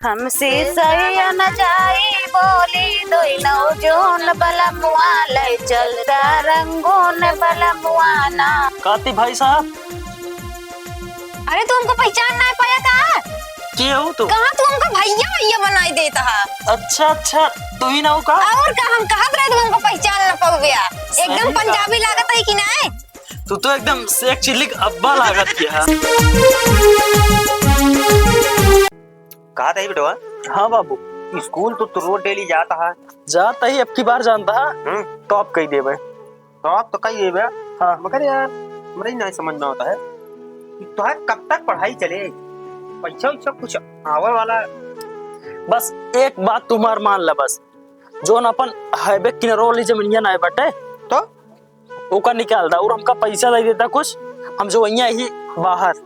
हमसे सही न जाई बोली दोई नौ जोन बलमुआ ले चलता रंगून बलमुआना। काती भाई साहब। अरे तू हमको पहचान नहीं पाया का? के हो तू? कहाँ तू हमको भैया भैया बनाई देता है? अच्छा अच्छा तू ही ना हो का? और का हम कहत रहे तू हमको पहचान न पाओ गया। एकदम पंजाबी लागत है कि नहीं? तू तो एकदम शेख चिल्ली का अब्बा लागत किया। कहा था बेटवा? हाँ बाबू। स्कूल तो रोज डेली जाता है। जाता ही अब की बार जानता है। तो आप कही देवे। तो आप तो कही देवे। हाँ मगर यार मुझे नहीं समझ में आता है तो है कब तक पढ़ाई चले, पैसा वैसा कुछ आवर वाला। बस एक बात तुम्हार मान ला, बस जो न अपन हाईवे किनारो वाली जमीनिया ना बटे तो ओका निकाल दा और हमका पैसा दे देता कुछ, हम जो वही ही बाहर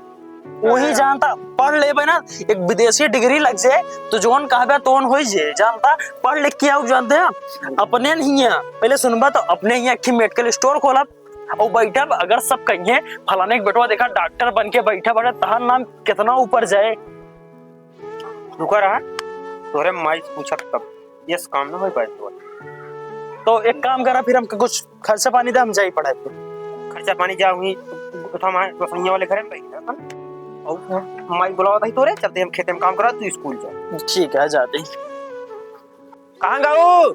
वही जानता पढ़ ले ना, एक विदेशी डिग्री लग जाए तो जोन कहबे तोन हो जाए। जानता पढ़ लिख के आओ जानते हैं अपने नहीं है। पहले सुनबा तो अपने ही की मेडिकल स्टोर खोला और बैठा, अगर सब कहिए फलाने के बेटवा देखा डॉक्टर बन के बैठा बड़ा तहार नाम कितना ऊपर जाए। रुका रहा तोरे माई पूछा तब ये काम ना हो पाए तो एक काम करा फिर हमको कुछ खर्चा पानी दे, हम जाई पढ़ाई पे। खर्चा पानी जाऊंगी तो मैं रसोइया वाले घर में बैठा और माई बुलावा था तोरे चलते हम खेते में काम करा, तू स्कूल जा। ठीक है जाते। कहाँ गाऊ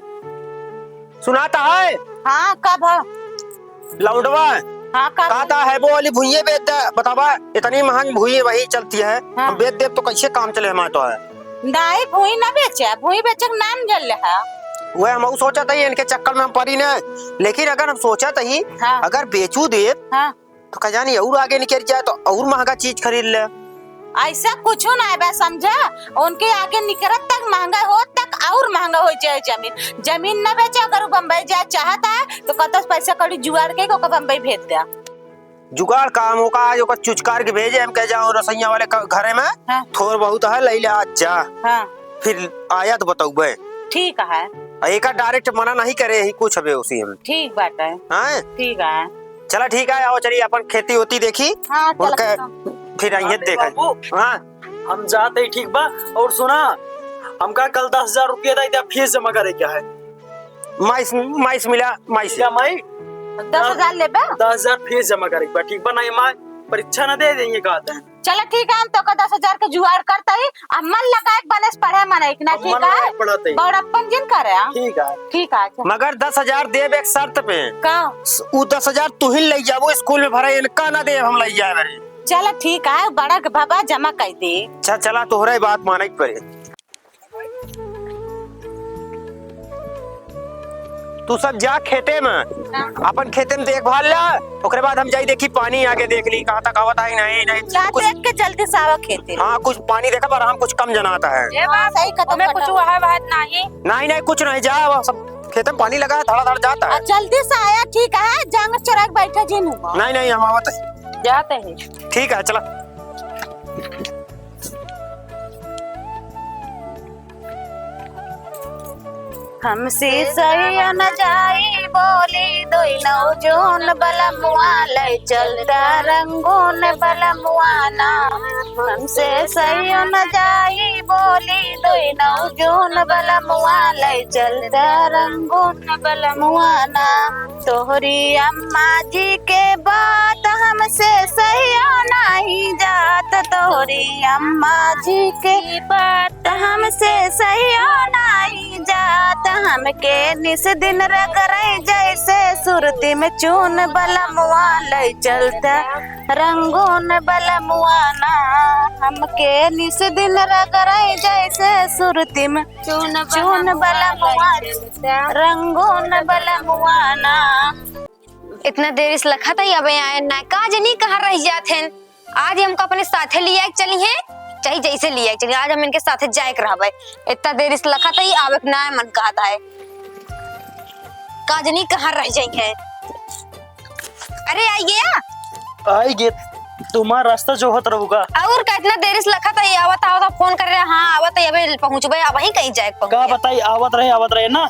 सुनाता है? हाँ कब है? लौंडवा हाँ कब? कहता है वो वाली भुइये बेच दे, बतावा इतनी महंगी भुइये वही चलती है। हाँ। हम बेच दे तो कैसे काम चले हमारे तो है। नहीं भूई ना बेचे, भूई बेचे का नाम जल रहा। वह हम सोचा था इनके चक्कर में हम पड़ी ना, लेकिन अगर हम सोचा था हाँ। अगर बेचू दे हाँ। तो क्या जानी और आगे निकल जाए तो और महंगा चीज खरीद ले। ऐसा कुछ नहीं बे समझा, उनके आगे निकलत तक महंगा हो तक और महंगा हो जाए जमीन। जमीन न बेचे अगर बम्बई जाए चाहता है तो कतस पैसा कड़ी जुगाड़ के को बम्बई भेज दिया। जुगाड़ काम होगा आज ओकर चुचकार के भेजे हम कह जाओ रसोइया वाले घरे में। हाँ। थोड़ बहुत है ले ले आज जा। हाँ। फिर आया तो बताऊबे। ठीक है। एक डायरेक्ट मना नहीं करे ही कुछ अबे उसी हम। ठीक बात है। हाँ? ठीक है। चला ठीक है आओ चलिए अपन खेती होती देखी। हाँ, फिर आइए देखा। हाँ हम जाते ही ठीक बा। और सुना हमका कल 10,000 रुपया था फीस जमा करे क्या है? माइस मिला माइस क्या माई 10,000 ले बे? 10,000 फीस जमा करे ठीक बा। नहीं माई परीक्षा न दे देंगे कहते हैं। चलो ठीक है हम तो 10,000 के जुगाड़ करते ही मन लगाए बनेस पढ़े मन एक ना। ठीक है बड़प्पन जिन करे। ठीक है ठीक है। मगर 10,000 देब एक शर्त पे। का? वो 10,000 तू ही ले जाबो स्कूल में भरा इनका ना दे हम ले जाए। चलो ठीक है बड़ा बाबा जमा कर दे। चला तोहरा बात माने पड़े। तू सब जा खेते में अपन खेते में देखभाल ला, ओकरे बाद हम जाई देखी पानी आगे देख ली कहाँ तक आवत है। नहीं देख के जल्दी सावा खेते। हाँ कुछ पानी देखा पर हम कुछ कम जनाता है। ये बात सही कदम में कुछ है बात नहीं कुछ नहीं जा सब खेते में पानी लगा है धड़ा धड़ जाता है। जल्दी से आया ठीक है जंग चढ़ा बैठा जिन नहीं हम आवत है जाते हैं। ठीक है चला। हमसे सही न जाई बोली दोई नौ जोन बलमुआ ले चलता रंगून बलमुआना। हमसे सही न जाई बोली दोई नौ जोन बलमुआ ले चलता रंगून बलमुआना। तोहरी अम्मा जी के बात हमसे सही नहीं जात, तोहरी अम्मा जी के बात हमसे सही नहीं जात। हमके निस दिन रगड़े जैसे सुरती में चून बलमुआ ले चलता रंगून बलमुआना। हमके निस दिन रगड़े जैसे सुरती में चून बलमुआ रंगून बलमुआना। इतना देर इस लखा था अब आए ना काज नहीं कहा रह जाते हैं। आज हमको अपने साथे लिया चली है चाहे जैसे लिया चलिए आज हम इनके साथे जाए रहबे। इतना देर इस लखा था आवे ना मन कहता है काज नहीं कहाँ रह जाएंगे। अरे आई गया आई गे तुम्हारा रास्ता जो होत रहूगा और कितना देर इस लखा था आवत आवत फोन कर रहे। हाँ आवत अबे पहुंचबे अब वहीं कहीं जाए का बताई आवत रहे ना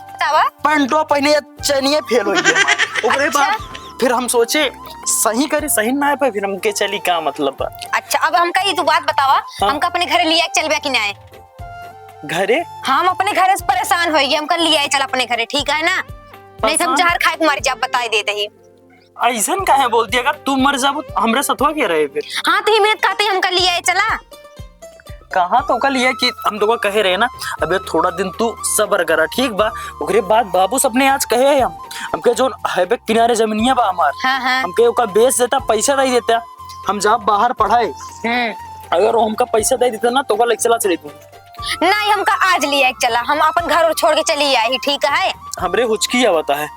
पंटो पहने चनिए फेल हो गया। ओकरे बाद फिर हम सोचे सही करे सही ना है फिर हमके चली का मतलब। अच्छा अब हमका ये तू बात बतावा। हाँ? हमका अपने घर लिया चलबे कि ना घरे हम अपने घरे से परेशान हो गए, हम कल लिए चल अपने घरे, ठीक है ना? नहीं तो हम जहर खाए के मर जाब, बताई देते ही। ऐसा काहे बोलती है? अगर तू मर जाबू हमरे सतवा के रहे फिर। हाँ तो हिम्मत खाते हम कल लिए चला। कहाँ तो कल ये कि हम तो कहे रहे ना, अबे थोड़ा दिन तू सबर करा, ठीक बा। ओकरे बाद बाबू सबने आज कहे हम हमके जो हाईवे किनारे जमीनिया बा हमार, हाँ हाँ। हमके ओका बेच देता, पैसा दे देता, हम जब बाहर पढ़ाए। अगर वो हमका पैसा दे देता ना तो कल चला चले तू। नहीं हमका आज लिए चला, हम अपन घर छोड़ के चली आई, ठीक है? हमरे हुचकी आवता है,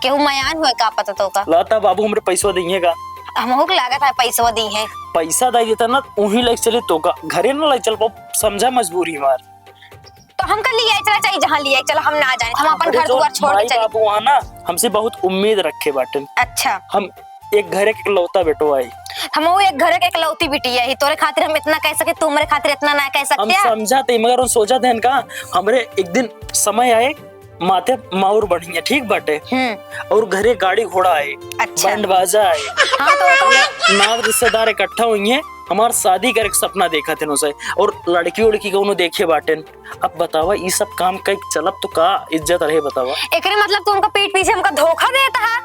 केहू मयान हुआ का पता तो का लाता बाबू हमरे पैसा देंगे का, हमहू के लागत है पैसा दी है। पैसा दे देता ना वही लेके चले तो का, घरे ना ले चल पाओ, समझा मजबूरी हमार। तो हम कल लिए चला, चाहिए जहाँ लिए चला, हम ना जाने, हम अपन घर द्वार छोड़ के चले। बाबू वहाँ ना हमसे बहुत उम्मीद रखे बाटे। अच्छा, हम एक घरे के लौता बेटो आई, हम वो एक घर के इकलौती बिटी है, तोरे खातिर हम इतना कह सके, तुम्हारे खातिर इतना ना कह हम सकते। समझाते मगर उन सोचा थे का हमरे एक दिन समय आए माथे माउर बढ़िया, ठीक बाटे, और घरे गाड़ी घोड़ा आए, अच्छा। बैंड बाजा आए, हाँ तो नात रिश्तेदार इकट्ठा हुई है, हमार शादी करे के सपना देखा थे उनसे, और लड़की उड़की को देखे बाटे। अब बतावा ये सब काम कई चलब तो का इज्जत रहे, बतावा। एकरे मतलब तू हमका पीठ पीछे हमका धोखा देता है,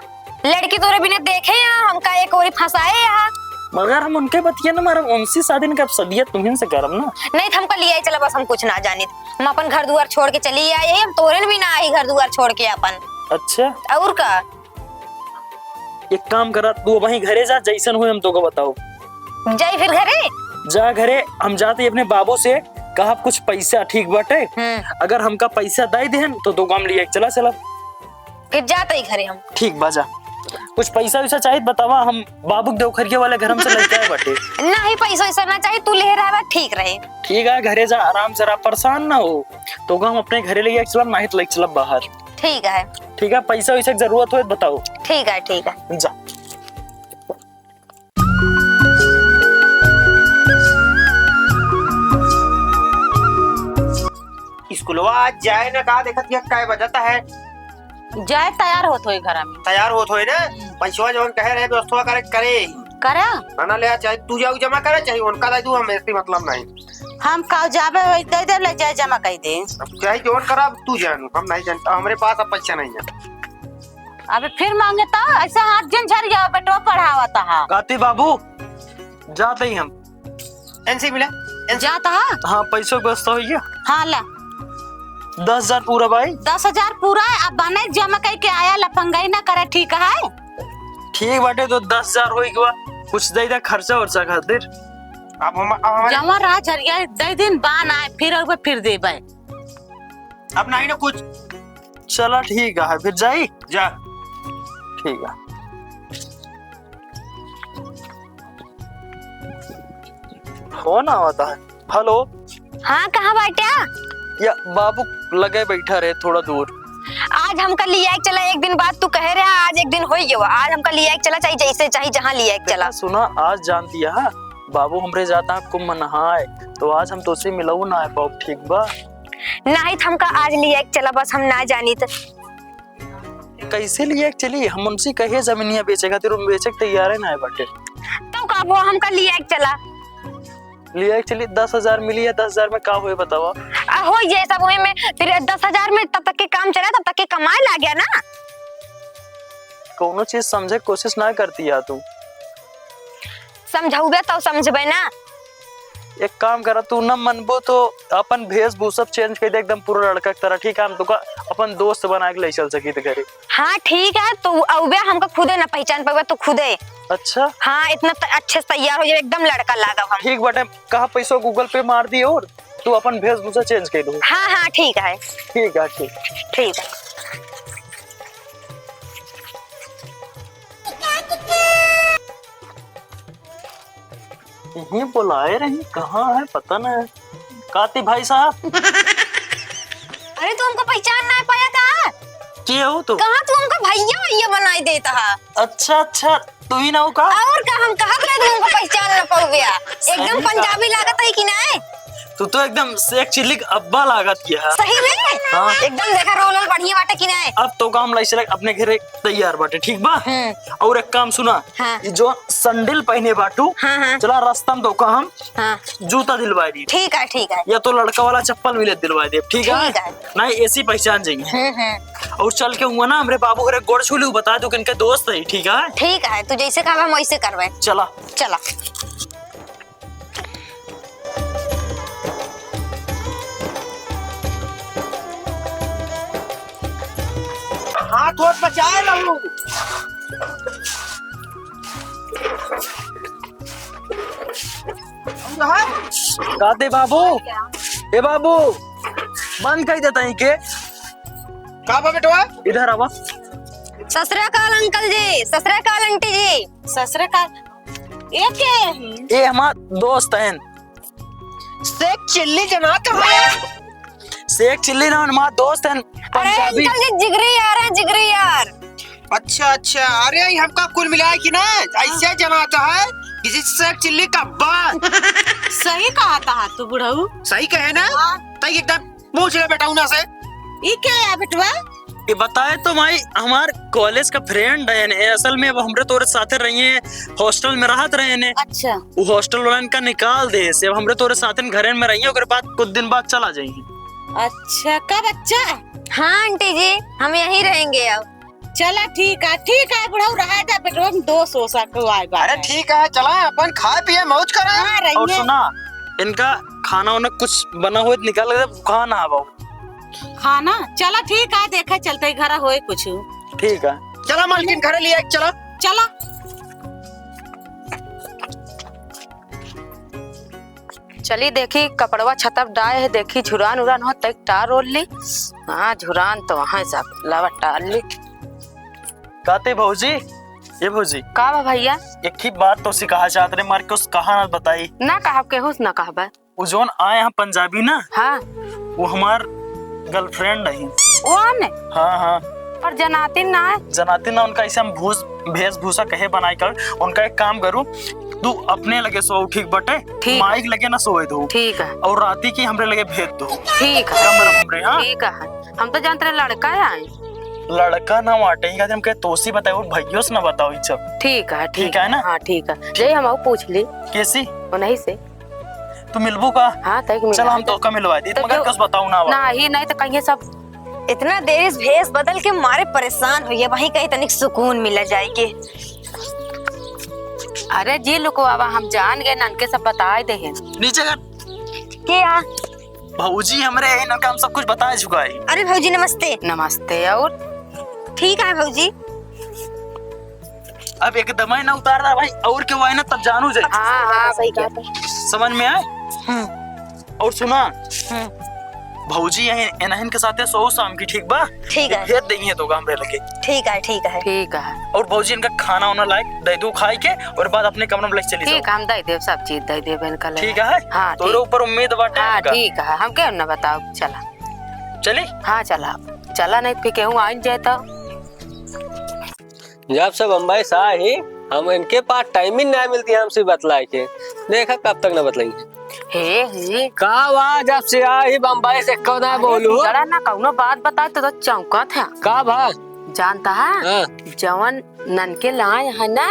लड़की तोरे बिना देखे यहाँ हमका एक और फंसाए यहाँ। मगर हम उनके बतिया ना, मारा उनसी शादी ने कब सदियत तुम्हें से करम ना। नहीं तो हमका लिए चला, बस हम कुछ ना जाने, हम अपन घर दुआर छोड़ के चली आई, हम तोरे भी ना आई घर दुआर छोड़ के अपन। अच्छा और का एक काम करा, तू वहीं घरे जा, जैसन हुए हम तो को बताओ। जाई फिर घरे जा घरे, हम जाते अपने बाबू से कहा कुछ पैसा, ठीक बाटे, अगर हमका पैसा दे देहन तो दो काम लिए चला चला, फिर जाते ही घरे हम। ठीक बाजा, कुछ पैसा वैसा चाहिए बतावा, हम बाबू देवखरिया वाले घर से लेके आए बाटे। नहीं पैसा वैसा ना चाहिए, तू ले रहा ठीक रहे। ठीक है घरे जा, आराम से रहा, परेशान ना हो, तो हम अपने घरे ले चला, नहीं तो लेके चला बाहर। ठीक है ठीक है, पैसा वैसा की जरूरत हो बताओ। ठीक है ठीक है जा। स्कूलवा आज जाए ना, कहा देखत कि काय बजाता है, जाए तैयार होत होई घर में। तैयार होत होए ना, पैसा जवन कहे रहे व्यवस्था करे करे करा खाना ले, चाहे तू जाऊ जमा करे, चाहे उनका दे दू, हमें इससे मतलब नहीं। हम का जाबे वही दे दे, ले जाए जमा कर दे। चाहे जोन करा तू जानू, हम नहीं जानता, हमारे पास अब पैसा नहीं है। अबे फिर मांगे तो ऐसा हाथ जन झर गया, बेटो पढ़ावा था। काती बाबू जाते ही हम एनसी मिला, जाता है। हाँ पैसों की व्यवस्था हुई है। हाँ ला 10,000 पूरा भाई। 10,000 पूरा है, अब बने जमा करके आया, लफंगाई ना करे, ठीक है? ठीक बाटे, तो 10,000 हो गया, कुछ दे दे खर्चा वर्चा खातिर। अब हम जमा रहा झरिया दे दिन बान आए, फिर देबे। अब नहीं ना कुछ, चला ठीक है, फिर जाई जा। ठीक है। फोन आवता है, हेलो। हाँ कहाँ बैठा? या बाबू लगे बैठा रहे थोड़ा दूर। आज हमका लिया चला, एक दिन बाद तू कह रहा आज एक दिन हो गया, आज हमका लिया चला, चाहिए जैसे चाहिए जहाँ लिया चला। सुना आज जान दिया है बाबू हमरे जाता है कुंभ नहाए, तो आज हम तो से मिलऊ ना है पाओ, ठीक बा? नहीं तो हमका आज लिया चला, बस हम ना जानी तो कैसे लिए चली, हम उनसे कहे जमीनिया बेचे खातिर, उन बेचे के तैयार है ना है बाटे, तो का वो हमका लिया चला लिया चली। 10,000 मिली है, 10,000 में का हुए बतावा? हो ये सब हुए में, फिर 10,000 में तब तक के काम चला, तब तक के कमाए ला गया ना। कोनो चीज समझे कोशिश ना करती है तू। समझाऊबे तो समझबे ना। एक काम करा, तू न मनबो तो अपन वेशभूषा चेंज कर दे, एकदम पूरा लड़का की तरह, ठीक है? हम तो अपन दोस्त बना के ले चल सकी थे घरे। हाँ ठीक है, तो अबे हमको खुदे ना पहचान पावे, तो खुदे। अच्छा हाँ इतना अच्छे से तैयार हो जाए, एकदम लड़का लागा हम। ठीक बटे, कहा पैसा गूगल पे मार दिए और तू अपन वेशभूषा चेंज कर दो। हाँ हाँ ठीक है ठीक है ठीक। ठीक है। यहीं बुलाए रही, कहाँ है पता नहीं। काती भाई साहब। अरे तू हमको पहचान ना पाया का? क्या हो तू? कहाँ तू हमको भैया बनाई देता है? अच्छा अच्छा, तू ही ना हो का? और का हम कहा तू हमको पहचान ना पाओ गया, एकदम पंजाबी लागत है कि नहीं? तू तो एकदम शेख चिल्ली का अब्बा लागत किया। सही में हाँ। एकदम देखा रोल बढ़िया बाटे कि नहीं। अब तो काम लाई चले अपने घरे तैयार बाटे ठीक बा। और एक काम सुना, हाँ। ये जो संडिल पहने बाटू, हाँ, हाँ। चला रास्ता में तो हम हाँ जूता दिलवा दी, ठीक है ठीक है। या तो लड़का वाला चप्पल मिले दिलवा दे, ठीक है ठीक है। नहीं ऐसी पहचान जाएंगे। और चल के हुआ ना हमरे बाबू घरे गोड़ छू लू, बता दो कि इनके दोस्त है, ठीक है। ठीक है तू जैसे कहा हम वैसे करवाए। चला चला। हाथ वोट बचाए रहू। कहते बाबू, ए बाबू बंद कर देता है के। का बा बेटवा? इधर आवा। सत श्री अकाल अंकल जी, सत श्री अकाल आंटी जी। ससुरे का ये हमार दोस्त हैं, शेख चिल्ली जनात है। शेख चिल्ली ना हमार दोस्त हैं अरे पंजाबी। अंकल जी जिगरी यार है, जिगरी यार। अच्छा अच्छा, अरे हमका कुल मिलाए कि ना ऐसे जनाता है किसी शेख चिल्ली का बात। सही कहा था तू बुढ़ऊ। सही कहे ना? तई एकदम पूछ ले बेटा उना से। ये क्या है बेटवा? ये बताए तो भाई हमार कॉलेज का फ्रेंड है, असल में अब हमरे तोरे साथे रही हैं, हॉस्टल में रहत रहे ने। अच्छा वो हॉस्टल वाला इनका निकाल दे से, अब हमरे तोरे साथे घरे में रही हैं, ओकर बाद कुछ दिन बाद चला जाएंगे। अच्छा कब? अच्छा हाँ आंटी जी हम यहीं रहेंगे अब। चला ठीक है बुढ़ऊ रहा था बेटवा, दोस्त हो सको आए बात। अरे ठीक है, चला अपन खाए पिए मौज करा। हाँ और रही सुना, इनका खाना वाना कुछ बना हुआ निकाल के खाना है खाना। चला ठीक है, देखा चलते घर होए कुछ। ठीक है। चला मालकिन घरे लिए चला। चला चली देखी कपड़वा छतप डाए है, देखी झुरान उरान हो तक टार रोल ली। हाँ झुरान तो वहाँ सब लावा टार ली। कहते भौजी, ये भौजी का बा भैया? एक ही बात तो सिखा चाहते रहे, मार के उस कहा ना बताई। ना कहब केहू ना कहब। वो जोन आए यहाँ पंजाबी ना, हाँ वो हमार गर्लफ्रेंड है। वो ने हाँ हाँ, और जनाती ना है। जनाती ना, उनका ऐसे हम वेशभूषा कहे बनाई कर। उनका एक काम करूँ, तू अपने लगे सो ठीक बटे, ठीक। माइक लगे ना सोए दो, ठीक है और राती की हमरे लगे भेज दो। ठीक है कमर हमरे। हाँ ठीक है। हम तो जानते रहे लड़का है। लड़का ना वाटे ही हम कहे तोसी बताए, वो भैया से ना बताओ ये सब। ठीक है ठीक है ना? हाँ ठीक है। जय हम पूछ ली कैसी वो नहीं से। तू मिलबू का? हाँ तक चल हम तो का मिलवा दी, तो मगर जो- कुछ बताऊ ना। ना ही नहीं तो कहीं सब इतना देर इस भेष बदल के मारे परेशान हुई है, वहीं कहीं तनिक सुकून मिला जाए के। अरे जी लुको बाबा हम जान गए ननके सब बताए दे हैं। नीचे कर। क्या? भौजी हमरे है ना, हम सब कुछ बता चुका है। अरे भौजी नमस्ते। नमस्ते। और ठीक है भौजी। अब एकदम ही ना उतार रहा भाई, और क्यों आए ना तब जानू जाए। हाँ हाँ सही भैया। समझ में आए? और सुना, भौजी इन्हन के साथ सो शाम की, ठीक बा? ठीक है भेज देंगे तो हमरे लगे। ठीक है ठीक है। ठीक है और भौजी इनका खाना वाना लायक दे दो खाई के, और बाद अपने कमरे में ले चली ठीक जाओ। हम दे देव सब चीज दे देव इनका ले। ठीक है? हाँ तोरे ठीक। ऊपर उम्मीद बाटे हाँ इनका। ठीक है। हम क्या ना बताओ। चला चली। हाँ चला चला नहीं फिर केहू आ जाए तो। जब से बम्बई से आई हम इनके पास टाइम ही नहीं मिलती हमसे बतलाए के। देखा कब तक न बतलाएंगे। हे का वाह, जब से आई बम्बई से कौन ना बोलू। जरा ना कौनो बात बता तो चौंका था। का भा? जानता है हाँ, जवन ननके लाए है ना,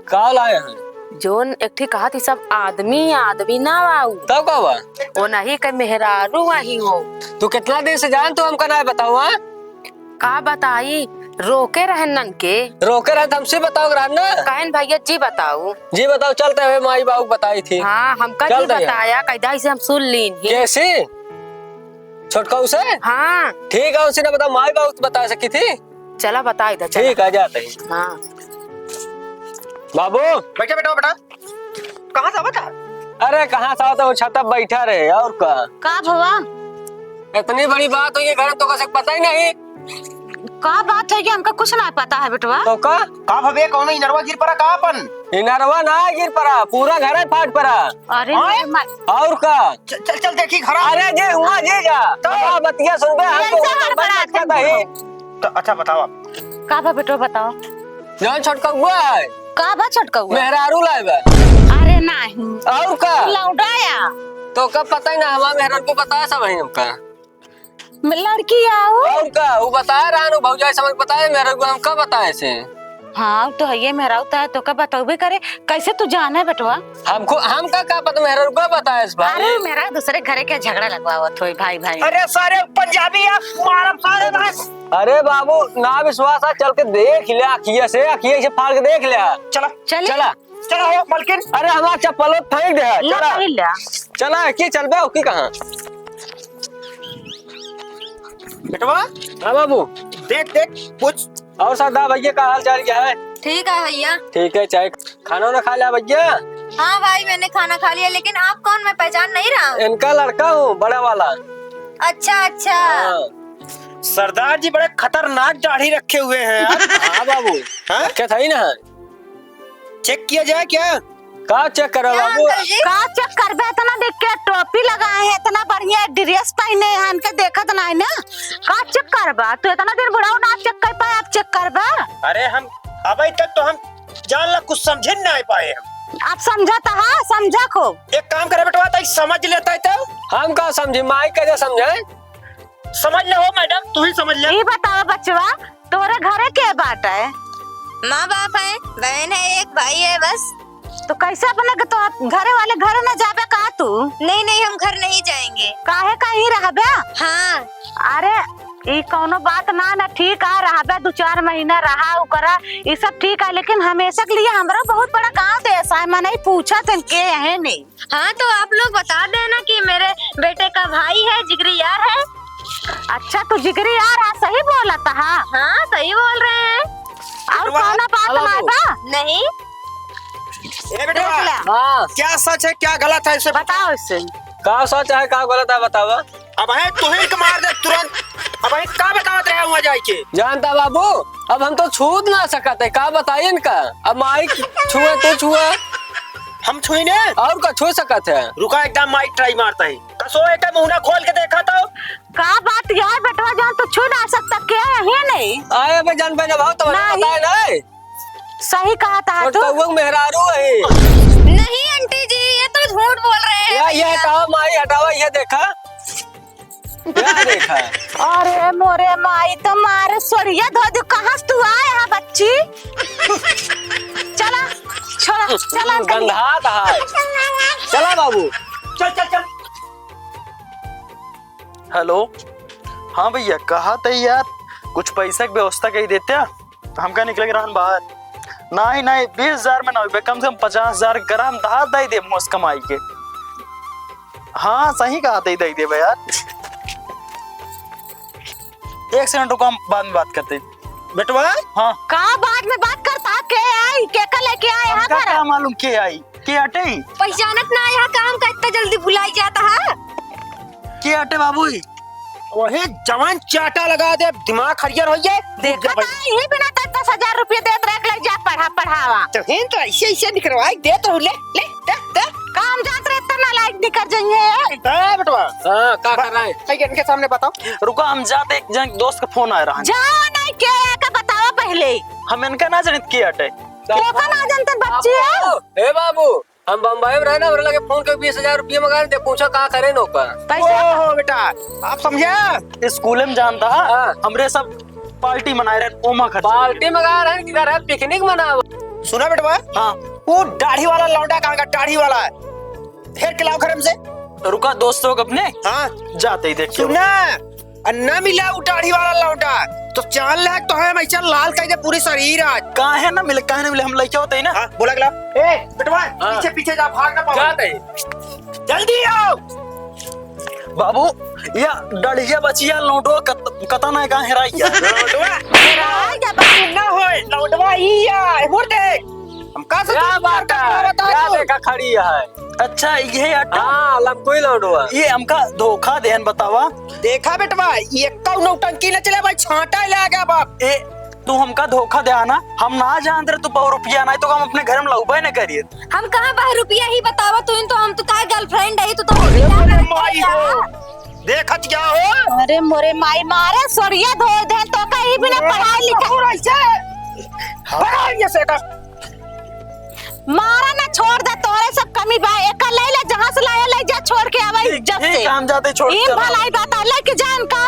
का लाए हैं? जोन एक ठीक कहा थी सब आदमी आदमी ना आऊ, तब का बा? वो नहीं के मेहरारू वही हो। तू कितना दिन से जान, तू हमका ना बताऊ। हाँ का बताई रोके रहे ननके। रोके रहे तो हमसे बताओ ना। कहन भैया जी बताऊ। जी बताओ, चलते हुए माई बाबू बताई थी। हाँ हमका जी चल भैया। बताया कैदा से हम सुन लीन। कैसी छोटका उसे? हाँ ठीक है, उसी ने बताओ, माई बाबू बता सकी थी। चला बता इधर। ठीक है, जाते हैं। हाँ बाबू बैठा बेटा बेटा, कहाँ से बता? अरे कहाँ से आता, वो छत पर बैठा रहे। और का भवा? इतनी बड़ी बात हुई है घर, तो कैसे पता ही नहीं। का बात है कि हमका कुछ ना पता है बेटवा। तो का भवे कौन इनरवा गिर पड़ा का अपन? इनरवा ना गिर पड़ा, पूरा घर है फाट पड़ा। अरे और का? चल चल चल देखी घर। अरे जे हुआ जे जा तो बतिया सुन बे, हमको ऐसा हड़बड़ाहट बता दही। तो अच्छा बताओ आप। का बा बेटवा बताओ। जौन छोटका हुआ है का बा छटका हुआ? मेहरारू लाए बा। अरे नहीं और का? लौटाया। तो कब पता ही ना हमारा मेहरान को बताया सब है हमका। लड़की आओ। और का वो बताया रानू भौजाई समझ बताया मेहरान को हम कब बताए से। हाँ तो है ये मेरा होता है तो कब बताओगे करे कैसे तू जाना है बेटवा। हमको हमका क्या पता मेहरान को बताया इस भाई। अरे मेरा दूसरे घरे के झगड़ा लगवा थोड़ी भाई भाई। अरे सारे पंजाबी आप मारब सारे भाई। अरे बाबू ना विश्वास है चल के देख ले अखिया से फाड़ के देख ले। चला चल चला चला हो मलकिन। अरे हमारा चप्पल फेंक दे। चला चला की चल बे की कहां बेटवा। हाँ बाबू देख देख पूछ। और सरदार भैया का हाल चाल क्या है। ठीक है भैया। ठीक है चाय खाना वाना खा लिया भैया। हाँ भाई मैंने खाना खा लिया, लेकिन आप कौन, मैं पहचान नहीं रहा। इनका लड़का हूँ बड़ा वाला। अच्छा अच्छा। हाँ सरदार जी बड़े खतरनाक दाढ़ी रखे हुए हैं यार। हाँ बाबू हाँ? क्या था ही ना चेक किया जाए क्या। का चेक करो क्या बाबू। अंकल जी? का चेक करबे इतना देख के टोपी लगाए हैं इतना बढ़िया ड्रेस पहने हैं इनके देखत ना है ना। का चेक करबा तू इतना दिन बुढ़ाओ ना चेक कर पाए आप चेक करबा। अरे हम अभी तक तो हम जान ला कुछ समझ नहीं पाए हम। आप समझा था हाँ समझा खूब। एक काम करे बेटवा तो समझ लेता है तो हम का समझे माई कैसे समझे। समझ ले हो मैडम तू ही समझ ले। ये बताओ बचवा तोरे घरे के बात है। माँ बाप है, बहन है, एक भाई है बस। तो कैसे अपने तो घरे वाले घर न जाबे का तू। नहीं नहीं हम घर नहीं जाएंगे। काहे कहीं रहबे। हाँ अरे ये कोनो बात ना ठीक है रहबे 2-4 महीना रहा करा ये सब ठीक है, लेकिन हमेशा के लिए हमारा बहुत बड़ा गांव देश है मैंने ही पूछा था के है नहीं। हाँ तो आप लोग बता देना कि मेरे बेटे का भाई है, जिगरी यार है। अच्छा तू जिगरी यार सही बोला था। हाँ सही बोल रहे हैं। और कोनो बात ना बा नहीं ए बेटवा हाँ क्या सच है क्या गलत है इसे बताओ इससे। का सोच है का गलत है बतावा। अब है तू ही के मार दे तुरंत। अब है का बतावत रहे हुआ जाए के। जानता बाबू अब हम तो छू ना सकते का बताइए इनका। अब माइक छुए तो छुए हम छुई ने और का छू सकते है। रुका एकदम माइक ट्राई मारता है कसो एक मुंह खोल के देखा तो का बात यार बेटवा जान तो छू ना सकता क्या है नहीं। आए भाई जान पे बहुत तो नहीं। बताया नहीं। सही कहा था और तू। कौवा मेहरारू है। नहीं आंटी जी ये तो झूठ बोल रहे हैं। या ये हटाओ माई हटाओ ये देखा क्या देखा। अरे मोरे माई तो मारे सोरिया धो दे कहां से तू आए है बच्ची। चला छोड़ा चला गंधा था। चला बाबू चल चल चल। हेलो हाँ भैया कहा था यार कुछ पैसा की व्यवस्था कही देते हम क्या निकले रहन बाहर। नहीं नहीं 20,000 में ना हो कम से कम 50,000 ग्राम दाल दे दे मोस कमाई के। हाँ सही कहा था दे दे यार। 1 सेकंड रुको हम बाद में बात करते बेटवा हाँ का बाद में बात करता के आई के का लेके आए यहां हमका पर। क्या मालूम के आई के अटे पहचानत ना यहाँ काम का इतना जल्दी भुलाई जाता है। के अटे बाबू वही जवान चाटा लगा दे दिमाग हरियर हो जाए। देखा था यही बिना 10,000 रुपए देत रख ले जा पढ़ावा। तो हिन तो ऐसे ऐसे निकलवाई दे तो ले ले दे काम जात रहे इतना लाइक निकल जाएंगे। बेटवा हाँ क्या कर रहा है। भाई इनके सामने बताओ। रुको हम जाते एक जन दोस्त का फोन आ रहा है। जाओ नहीं के का बताओ पहले हम इनका ना जानित के अटे देखो ना जानते बच्ची है। ए बाबू हम बम्बई में रहना लगे फोन के 20,000 रुपये मंगा दे पूछो कहाँ करे नौकर। पैसा ओहो बेटा आप समझे स्कूल में जानता है हाँ। हमरे सब पार्टी मनाए रहे ओमा खर्चा पार्टी मंगा रहे हैं किधर है पिकनिक मना। सुना बेटवा हाँ वो दाढ़ी वाला लौंडा कहाँ का दाढ़ी वाला है फिर खिलाओ खरम से। रुका दोस्त लोग अपने हाँ जाते ही देख के सुना अन्ना मिला वो दाढ़ी वाला लौंडा तो चाल लग तो है मैं चल लाल कर दे पूरी शरीर आज। कहाँ है ना मिले कहाँ ना मिले हम लड़के होते ही ना। हाँ बोला गला ए बेटवा पीछे पीछे जा भाग ना पाओ। जाते जल्दी आओ। बाबू या डड़िया बचिया लौटो कता ना कहाँ हेराइया लौंडवा ना होए लौंडवा ही है वो देख हम कहाँ से क्या बात है क्या बता देखा खड़ी है। अच्छा ये अट्टा हाँ लमकोई लौटवा ये हमका धोखा देन बतावा। देखा बेटवा ये कौ नौटंकी न चले भाई छांटा ले गया बाप। ए तू हमका धोखा दे आना हम ना जान रहे तू 100 रुपया ना तो हम अपने घर में लौबा न करिए। हम कहाँ 12 रुपया ही बतावा तो हम तो तार गर्लफ्रेंड है तो माई हो देखत क्या हो। अरे मोरे माई मारे सोरिया धो दे तो कहीं बिना पढ़ाई लिखाई बड़ा ये से का मारा ना छोड़ दे तोरे सब कमी बा एक ले ले जहां से लाया ले जा छोड़ के आवा इज्जत से काम जाते छोड़ के इन चला। भलाई बात लेके जा इनका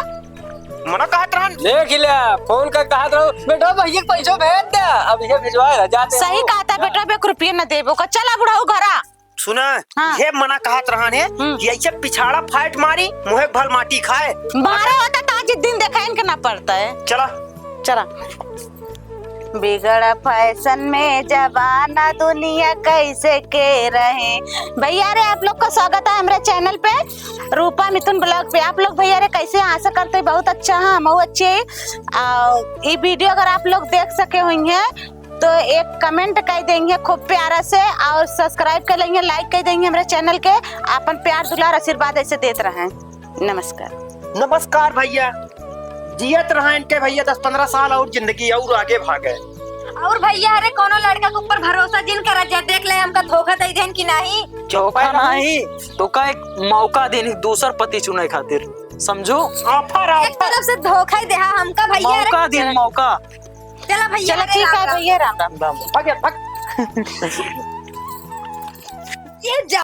मना कहत रहन देख लिया फोन कर कहा रहो बेटा भैया के पैसा भेज दे अब ये भिजवा जाते सही कहा था बेटा बे रुपये न देबो का चला बुढ़ाऊ घरा सुना हाँ। ये मना कहत रहन है कि ऐसे पिछाड़ा फाइट मारी मुहे भल माटी खाए। बारह होता तो आज दिन देखा इनके ना पड़ता है। चला चला बिगड़ा फैशन में जवाना दुनिया कैसे के रहे। भैया रे आप लोग का स्वागत है हमारे चैनल पे रूपा मिथुन ब्लॉग पे। आप लोग भैया रे कैसे आशा करते हैं बहुत अच्छा है हम अच्छे। ये वीडियो अगर आप लोग देख सके हुई हैं तो एक कमेंट कर देंगे खूब प्यारा से और सब्सक्राइब कर लेंगे लाइक कर देंगे हमारे चैनल के। अपन प्यार दुलार आशीर्वाद ऐसे देते रहें। नमस्कार। नमस्कार भैया जियत रहा इनके भैया 10-15 साल और जिंदगी और आगे भागे। और भैया अरे कोनो लड़का के ऊपर भरोसा जिन करा जा देख ले हमका धोखा दे देन कि नहीं। चौका नहीं तो का एक मौका देनी दूसर पति चुने खातिर समझो। ऑफर एक तरफ से धोखा ही दे हमका भैया रे। मौका दिन मौका। चला भैया चलो ठीक है भैया राम राम। भाग ये जा